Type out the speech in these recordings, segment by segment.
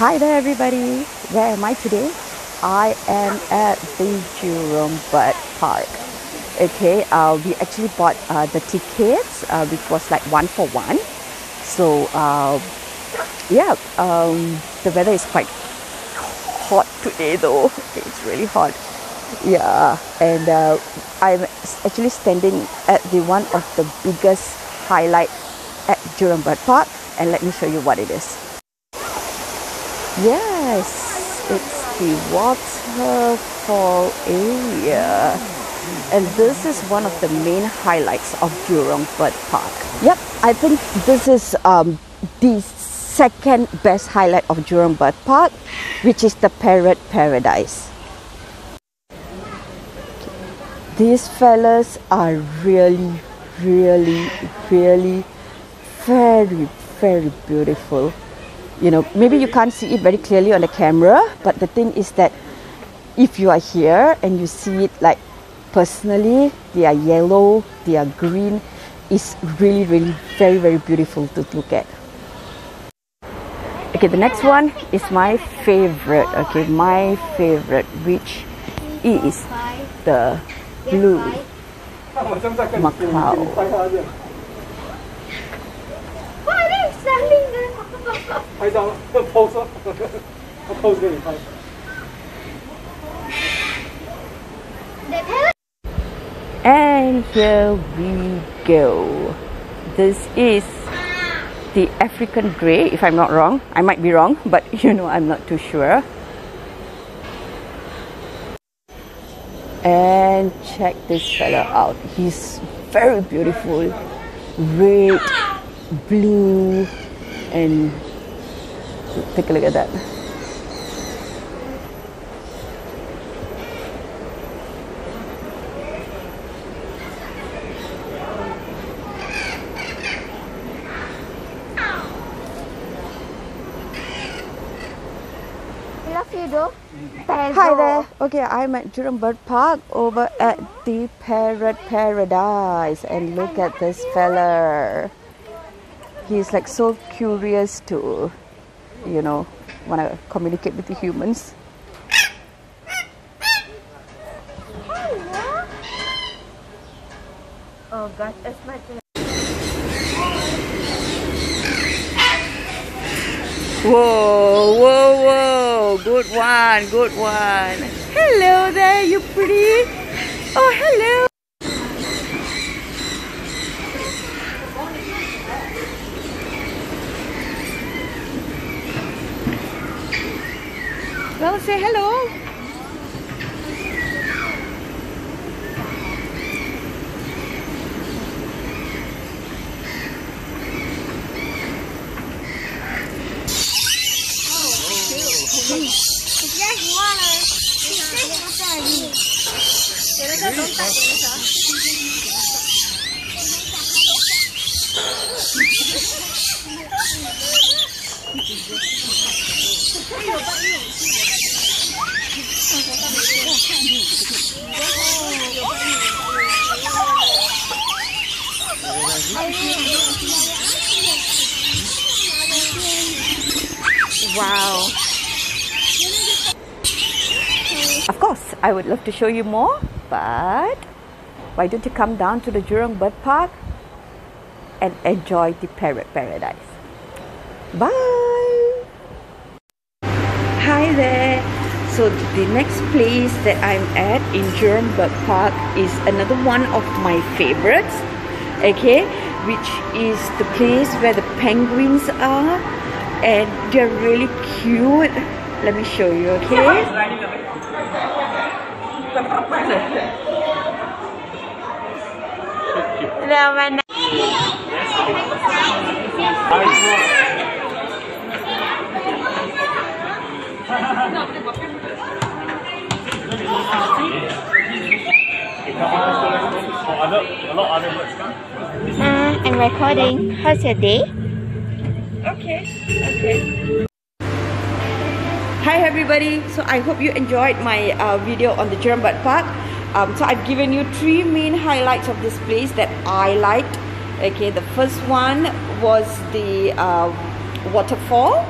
Hi there everybody, where am I today? I am at the Jurong Bird Park. Okay, we actually bought the tickets, which was like 1 for 1. So yeah, the weather is quite hot today though. It's really hot. Yeah, and I'm actually standing at the one of the biggest highlight at Jurong Bird Park, and let me show you what it is. Yes, it's the waterfall area, and this is one of the main highlights of Jurong Bird Park. Yep, I think this is the second best highlight of Jurong Bird Park, which is the parrot paradise. These fellas are really very beautiful. You know, maybe you can't see it very clearly on the camera, but the thing is that if you are here and you see it, like personally, they are yellow, they are green. It's really very beautiful to look at. Okay, the next one is my favorite. Okay, my favorite, which is the blue Macau. And here we go. This is the African grey, if I'm not wrong. I might be wrong, but you know, I'm not too sure. And check this fella out. He's very beautiful. Red, blue, and take a look at that. Hi there. Okay, I'm at Jurong Bird Park over at the parrot paradise, and look at this fella. He's like so curious to, you know, want to communicate with the humans. Oh gosh, it's my turn. Whoa, good one. Hello there, you pretty. Oh, hello. Well, say hello. Wow. Of course, I would love to show you more, but why don't you come down to the Jurong Bird Park and enjoy the parrot paradise. Bye! Hi there! So the next place that I'm at in Jurong Bird Park is another one of my favorites, okay, which is the place where the penguins are, and they're really cute. Let me show you, okay? Hello, Mandai. I'm recording. How's your day? Okay. Hi everybody. So I hope you enjoyed my video on the Jurong Bird Park. So I've given you 3 main highlights of this place that I liked. Okay, the first one was the waterfall.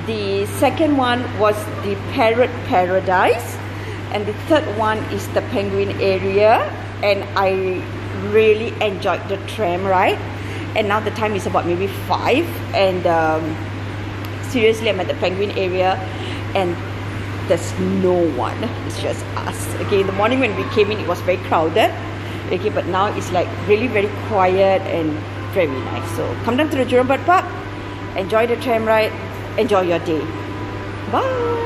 The second one was the parrot paradise, and the third one is the penguin area, and I really enjoyed the tram ride. And now the time is about maybe 5, and seriously, I'm at the penguin area and there's no one, it's just us. Okay, in the morning when we came in, it was very crowded. Okay, but now it's like really very quiet and very nice. So come down to the Jurong Bird Park, enjoy the tram ride, enjoy your day. Bye.